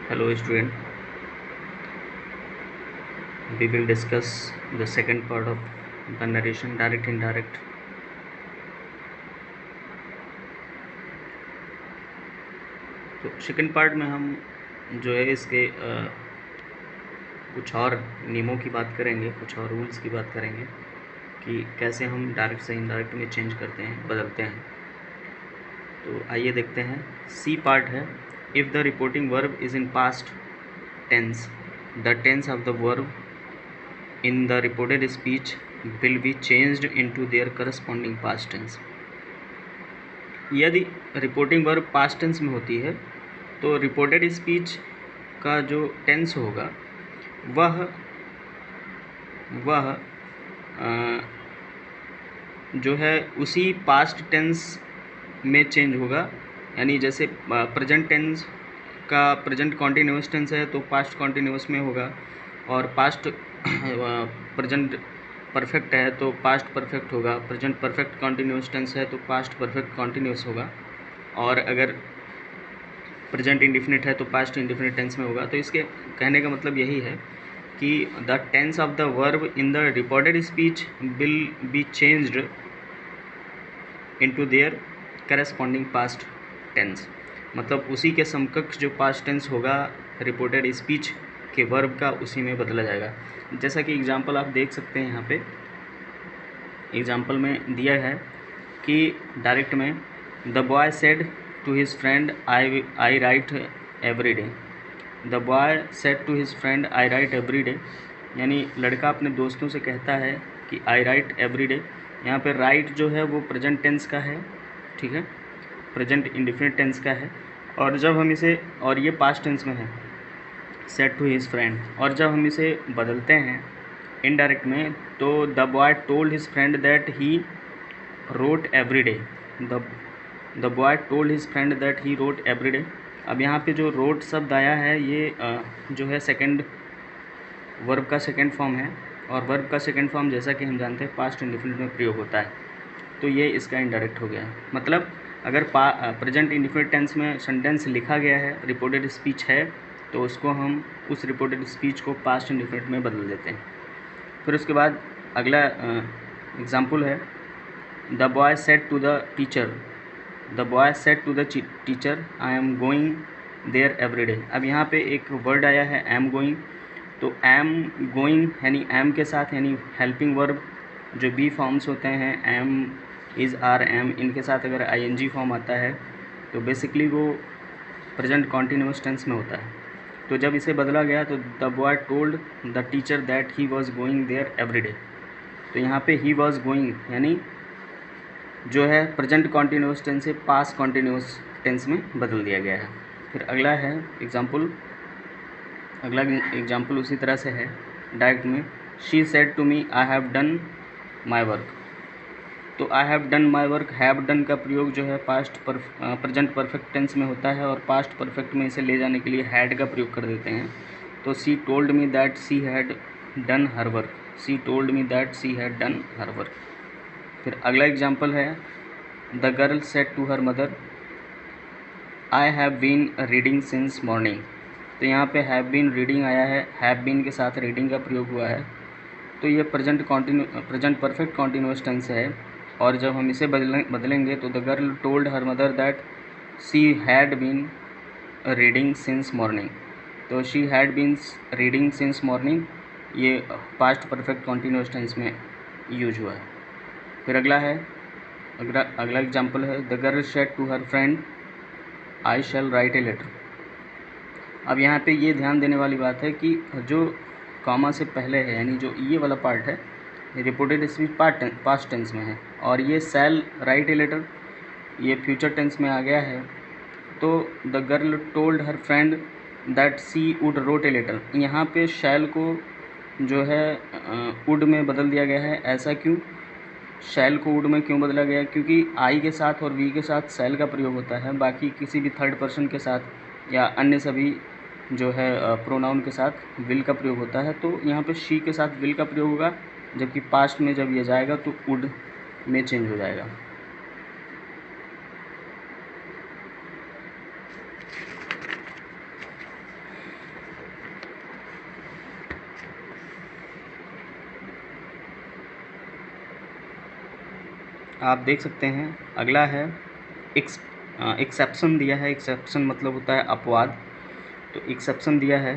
Hello student, we will discuss the second part of the narration, direct indirect. तो second part में हम जो है इसके कुछ और नियमों की बात करेंगे, कुछ और रूल्स की बात करेंगे कि कैसे हम डायरेक्ट से इनडायरेक्ट में चेंज करते हैं, बदलते हैं। तो आइए देखते हैं। सी पार्ट है, if the reporting verb is in past tense, the tense of the verb in the reported speech will be changed into their corresponding past tense। यदि रिपोर्टिंग वर्ब पास्ट टेंस में होती है तो reported speech का जो tense होगा वह जो है उसी पास्ट टेंस में चेंज होगा। यानी जैसे प्रेजेंट टेंस का प्रेजेंट कॉन्टिन्यूअस टेंस है तो पास्ट कॉन्टिन्यूअस में होगा, और पास्ट प्रेजेंट परफेक्ट है तो पास्ट परफेक्ट होगा, प्रेजेंट परफेक्ट कॉन्टिन्यूअस टेंस है तो पास्ट परफेक्ट कॉन्टिन्यूअस होगा, और अगर प्रेजेंट इंडिफिनिट है तो पास्ट इंडिफिनिट टेंस में होगा। तो इसके कहने का मतलब यही है कि the tense of the verb in the reported speech will be changed into their corresponding past tense. मतलब उसी के समकक्ष जो पास्ट टेंस होगा रिपोर्टेड स्पीच के वर्ब का, उसी में बदला जाएगा। जैसा कि एग्जांपल आप देख सकते हैं, यहाँ पे एग्जांपल में दिया है कि डायरेक्ट में the boy said to his friend I write every day. The boy said to his friend I write every day, यानी लड़का अपने दोस्तों से कहता है कि आई राइट एवरी डे। यहाँ पे राइट जो है वो प्रेजेंट टेंस का है, ठीक है, प्रेजेंट इंडिफिनिट टेंस का है, और जब हम इसे, और ये पास्ट टेंस में है, सेड टू हिज फ्रेंड, और जब हम इसे बदलते हैं इनडायरेक्ट में तो the boy told his friend that he wrote every day. The boy told his friend that he wrote every day. अब यहाँ पे जो रोट शब्द आया है ये जो है सेकंड वर्ब का सेकंड फॉर्म है, और वर्ब का सेकंड फॉर्म जैसा कि हम जानते हैं पास्ट इंडिफिनिट में प्रयोग होता है, तो ये इसका इनडायरेक्ट हो गया। मतलब अगर प्रेजेंट इंडिफिनिट टेंस में सेंटेंस लिखा गया है, रिपोर्टेड स्पीच है, तो उसको हम उस रिपोर्टेड स्पीच को पास्ट इंडिफिनिट में बदल देते हैं। फिर उसके बाद अगला एग्जाम्पल है, the boy said to the teacher, the boy said to the teacher I am going there every day. अब यहाँ पे एक वर्ड आया है एम गोइंग, तो एम गोइंग यानी एम के साथ, यानी हेल्पिंग वर्ब जो बी फॉर्म्स होते हैं, एम, इज़, आर, एम, इनके साथ अगर आईएनजी फॉर्म आता है तो बेसिकली वो प्रेजेंट कॉन्टिन्यूअस टेंस में होता है। तो जब इसे बदला गया तो the boy told the teacher that he was going there every day. तो यहाँ पे ही वॉज गोइंग यानी जो है प्रेजेंट कॉन्टिन्यूअस टेंस से पास्ट कॉन्टिन्यूअस टेंस में बदल दिया गया है। फिर अगला है एग्जाम्पल, अगला एग्जाम्पल उसी तरह से है डायरेक्ट में, she said to me I have done my work. तो I have done my work, have done का प्रयोग जो है प्रेजेंट परफेक्ट टेंस में होता है, और पास्ट परफेक्ट में इसे ले जाने के लिए हैड का प्रयोग कर देते हैं। तो she told me that she had done her work, she told me that she had done her work. फिर अगला एग्जाम्पल है, the girl said to her mother I have been reading since morning. तो यहाँ पे have been reading आया है, have been के साथ रीडिंग का प्रयोग हुआ है, तो ये प्रेजेंट परफेक्ट कॉन्टिन्यूअस टेंस है। और जब हम इसे बदलेंगे तो the girl told her mother that she had been reading since morning. तो she had been reading since morning, ये पास्ट परफेक्ट कॉन्टिन्यूअस टेंस में यूज हुआ है। फिर अगला एग्जाम्पल है, the girl said to her friend I shall write a letter. अब यहाँ पे ये ध्यान देने वाली बात है कि जो कॉमा से पहले है, यानी जो ये वाला पार्ट है, रिपोर्टेड स्पीच पास्ट टेंस में है, और ये शैल राइट ए लेटर ये फ्यूचर टेंस में आ गया है। तो the girl told her friend that she would wrote a letter, यहाँ पे शैल को जो है वुड में बदल दिया गया है। ऐसा क्यों, शैल को वुड में क्यों बदला गया? क्योंकि आई के साथ और वी के साथ शैल का प्रयोग होता है, बाकी किसी भी थर्ड पर्सन के साथ या अन्य सभी जो है प्रोनाउन के साथ विल का प्रयोग होता है। तो यहाँ पे शी के साथ विल का प्रयोग होगा, जबकि पास्ट में जब ये जाएगा तो वुड में चेंज हो जाएगा। आप देख सकते हैं अगला है एक्सेप्शन दिया है। एक्सेप्शन मतलब होता है अपवाद। तो एक्सेप्शन दिया है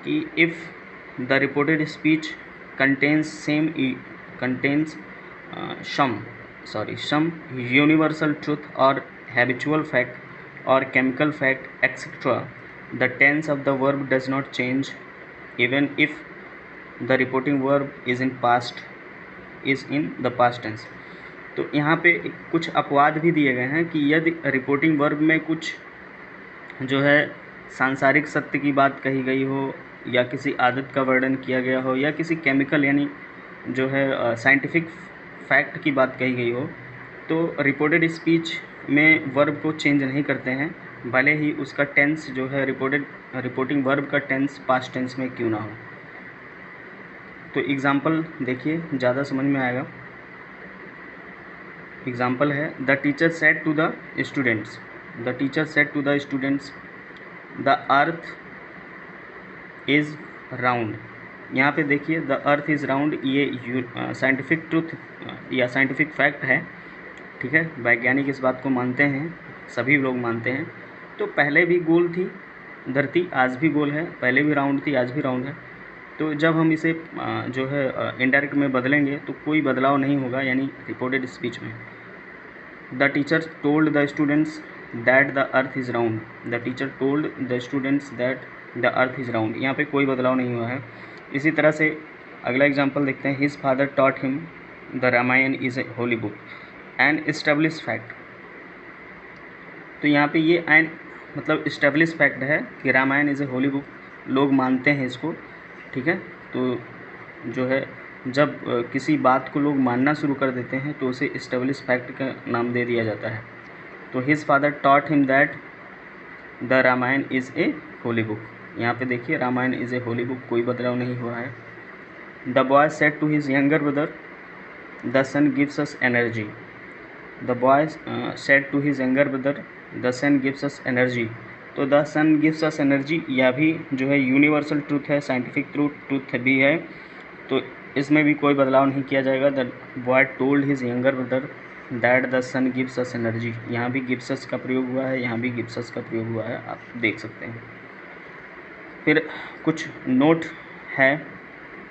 कि if the reported speech contains some universal truth or habitual fact or chemical fact etc. the tense of the verb does not change even if the reporting verb is in the past tense। तो यहाँ पे कुछ अपवाद भी दिए गए हैं कि यदि रिपोर्टिंग वर्ब में कुछ जो है सांसारिक सत्य की बात कही गई हो या किसी आदत का वर्णन किया गया हो या किसी केमिकल यानी जो है साइंटिफिक फैक्ट की बात कही गई हो, तो रिपोर्टेड स्पीच में वर्ब को चेंज नहीं करते हैं, भले ही उसका टेंस जो है रिपोर्टिंग वर्ब का टेंस पास्ट टेंस में क्यों ना हो। तो एग्ज़ाम्पल देखिए, ज़्यादा समझ में आएगा। एग्ज़ाम्पल है the teacher said to the students the earth is round. यहाँ पे देखिए द अर्थ इज़ राउंड, ये साइंटिफिक ट्रुथ या साइंटिफिक फैक्ट है, ठीक है। वैज्ञानिक इस बात को मानते हैं, सभी लोग मानते हैं। तो पहले भी गोल थी धरती, आज भी गोल है, पहले भी राउंड थी, आज भी राउंड है। तो जब हम इसे जो है इनडायरेक्ट में बदलेंगे तो कोई बदलाव नहीं होगा, यानी रिपोर्टेड स्पीच में। The teacher told the students that the earth is round. The teacher told the students that the earth is round, यहाँ पे कोई बदलाव नहीं हुआ है। इसी तरह से अगला एग्जाम्पल देखते हैं। His father taught him the Ramayan is a holy book an establish fact. तो यहाँ पे ये एन मतलब इस्टेब्लिश फैक्ट है कि Ramayana is a holy book, लोग मानते हैं इसको, ठीक है। तो जो है जब किसी बात को लोग मानना शुरू कर देते हैं तो उसे इस्टेब्लिश फैक्ट का नाम दे दिया जाता है। तो his father taught him that the Ramayan is a holy book, यहाँ पे देखिए Ramayana is a holy book, कोई बदलाव नहीं हुआ है। The boy said to his younger brother the sun gives us energy. The boy said to his younger brother the sun gives us energy. तो the sun gives us energy, यह भी जो है यूनिवर्सल ट्रूथ है, scientific truth भी है, तो इसमें भी कोई बदलाव नहीं किया जाएगा। The boy told his younger brother that the sun gives us energy, यहाँ भी गिव्स अस का प्रयोग हुआ है, यहाँ भी गिव्स अस का प्रयोग हुआ है, आप देख सकते हैं। फिर कुछ नोट है।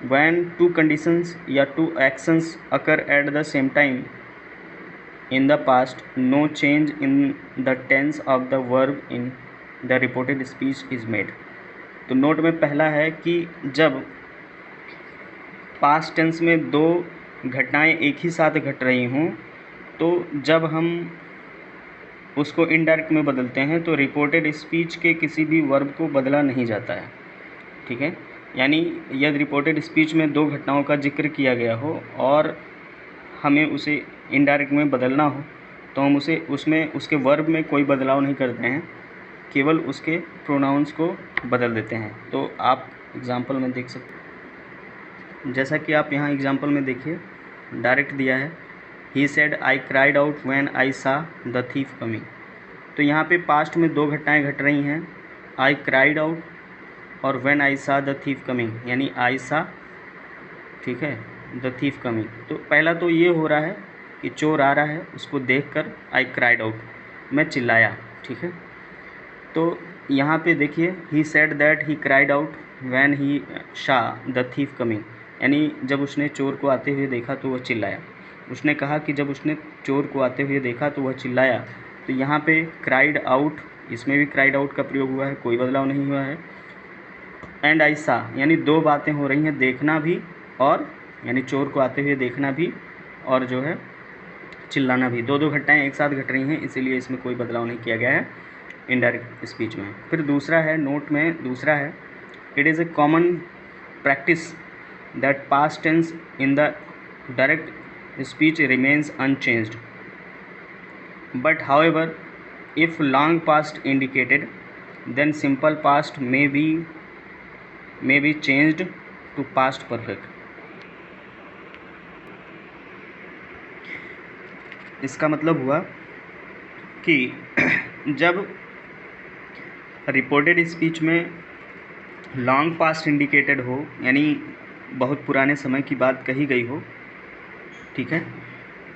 व्हेन टू कंडीशंस या two actions occur at the same time in the past, no change in the tense of the verb in the reported speech is made। तो नोट में पहला है कि जब पास्ट टेंस में दो घटनाएं एक ही साथ घट रही हों, तो जब हम उसको इनडायरेक्ट में बदलते हैं तो रिपोर्टेड स्पीच के किसी भी वर्ब को बदला नहीं जाता है, ठीक है। यानी यदि रिपोर्टेड स्पीच में दो घटनाओं का जिक्र किया गया हो और हमें उसे इनडायरेक्ट में बदलना हो तो हम उसमें उसके वर्ब में कोई बदलाव नहीं करते हैं, केवल उसके प्रोनाउंस को बदल देते हैं। तो आप एग्ज़ाम्पल में देख सकते हैं, जैसा कि आप यहाँ एग्ज़ाम्पल में देखिए डायरेक्ट दिया है। He said I cried out when I सा द थीफ कमिंग। तो यहाँ पे पास्ट में दो घटनाएं घट रही हैं, आई क्राइड आउट और व्हेन आई सा द थीफ कमिंग, यानी आई सा, ठीक है, द थीफ कमिंग। तो पहला तो ये हो रहा है कि चोर आ रहा है, उसको देखकर आई क्राइड आउट, मैं चिल्लाया, ठीक है। तो यहाँ पे देखिए he said that he cried out when he सा द थीफ कमिंग, यानी जब उसने चोर को आते हुए देखा तो वह चिल्लाया। उसने कहा कि जब उसने चोर को आते हुए देखा तो वह चिल्लाया। तो यहाँ पे क्राइड आउट, इसमें भी क्राइड आउट का प्रयोग हुआ है, कोई बदलाव नहीं हुआ है। एंड आई सा, यानी दो बातें हो रही हैं, देखना भी और यानी चोर को आते हुए देखना भी और जो है चिल्लाना भी, दो घटनाएं एक साथ घट रही हैं, इसीलिए इसमें कोई बदलाव नहीं किया गया है इनडायरेक्ट स्पीच में। फिर दूसरा है, नोट में दूसरा है, it is a common practice that past tense in the direct speech remains unchanged, but however if long past indicated then simple past may be changed to past perfect. इसका मतलब हुआ कि जब रिपोर्टेड स्पीच में long past indicated हो, यानी बहुत पुराने समय की बात कही गई हो, ठीक है,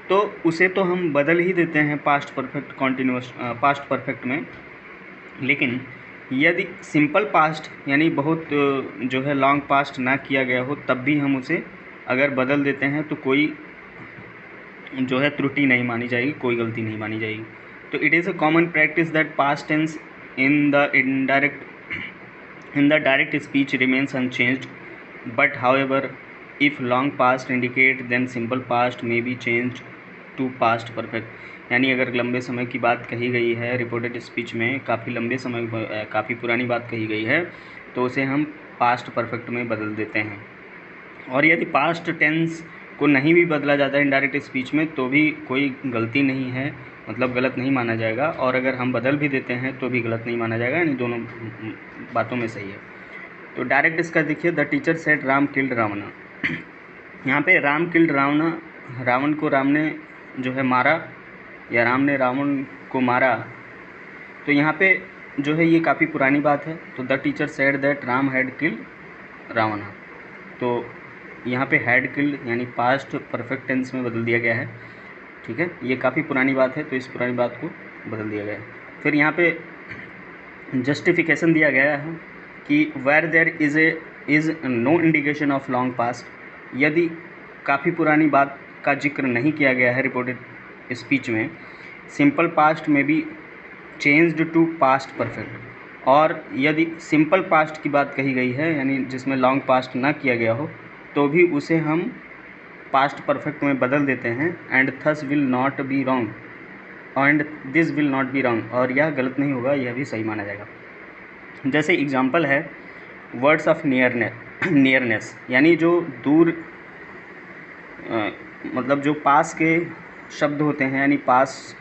तो उसे तो हम बदल ही देते हैं past perfect continuous past perfect में, लेकिन यदि सिंपल पास्ट यानी बहुत जो है लॉन्ग पास्ट ना किया गया हो तब भी हम उसे अगर बदल देते हैं तो कोई जो है त्रुटि नहीं मानी जाएगी, कोई गलती नहीं मानी जाएगी। तो it is a common practice that past tense in the direct speech remains unchanged, but however if long past indicate then simple past may be changed to past perfect. यानी अगर लंबे समय की बात कही गई है रिपोर्टेड स्पीच में, काफ़ी लंबे समय काफ़ी पुरानी बात कही गई है, तो उसे हम पास्ट परफेक्ट में बदल देते हैं। और यदि पास्ट टेंस को नहीं भी बदला जाता है इनडायरेक्ट स्पीच में तो भी कोई गलती नहीं है, मतलब गलत नहीं माना जाएगा, और अगर हम बदल भी देते हैं तो भी गलत नहीं माना जाएगा, यानी दोनों बातों में सही है। तो डायरेक्ट इसका देखिए, the teacher said Ram killed Ravana. यहाँ पे राम किल्ड रावणा, रावण को राम ने जो है मारा या राम ने रावण को मारा, तो यहाँ पे जो है ये काफ़ी पुरानी बात है। तो the teacher said that Ram had killed Ravana, तो यहाँ पे हैड किल्ड यानी पास्ट परफेक्ट टेंस में बदल दिया गया है, ठीक है। ये काफ़ी पुरानी बात है तो इस पुरानी बात को बदल दिया गया है। फिर यहाँ पे जस्टिफिकेशन दिया गया है कि where there is no indication of long past, यदि काफ़ी पुरानी बात का जिक्र नहीं किया गया है रिपोर्टेड स्पीच में, सिंपल पास्ट में be changed to past perfect, और यदि सिंपल पास्ट की बात कही गई है यानी जिसमें लॉन्ग पास्ट ना किया गया हो तो भी उसे हम पास्ट परफेक्ट में बदल देते हैं। And thus will not be wrong, and this will not be wrong, और यह गलत नहीं होगा, यह भी सही माना जाएगा। जैसे एग्जांपल है वर्ड्स ऑफ नियरनेस, यानी जो दूर मतलब जो पास के शब्द होते हैं, यानी पास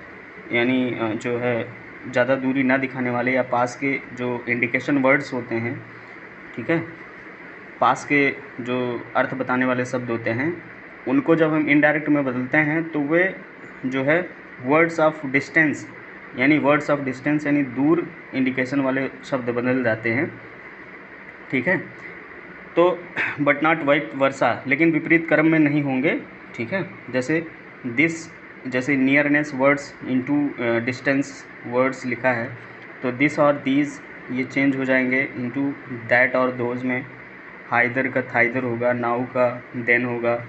यानी जो है ज़्यादा दूरी ना दिखाने वाले, या पास के जो इंडिकेशन वर्ड्स होते हैं, ठीक है, पास के जो अर्थ बताने वाले शब्द होते हैं, उनको जब हम इनडायरेक्ट में बदलते हैं तो वे जो है वर्ड्स ऑफ डिस्टेंस यानी दूर इंडिकेशन वाले शब्द बदल जाते हैं, ठीक है। तो बट नॉट वाइट वर्सा, लेकिन विपरीत क्रम में नहीं होंगे, ठीक है। जैसे दिस, जैसे nearness words into distance words लिखा है, तो दिस और दीज ये चेंज हो जाएंगे इनटू दैट और दोज में। हाइदर का थाइदर होगा, नाउ का देन होगा,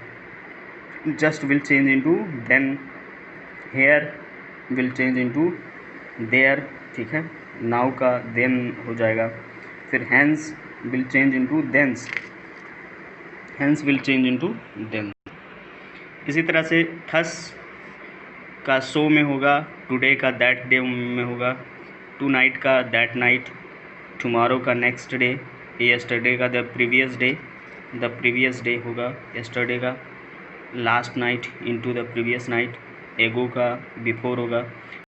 just will change into then, here will change into there, ठीक है, नाउ का देन हो जाएगा। फिर hence will change into thence, hence will change into then. इसी तरह से थस का सो में होगा, टुडे का दैट डे में होगा, टू नाइट का दैट नाइट, टुमारो का नेक्स्ट डे, यस्टरडे का द प्रीवियस डे होगा यस्टरडे का, last night into the previous night, एगो का बिफोर होगा।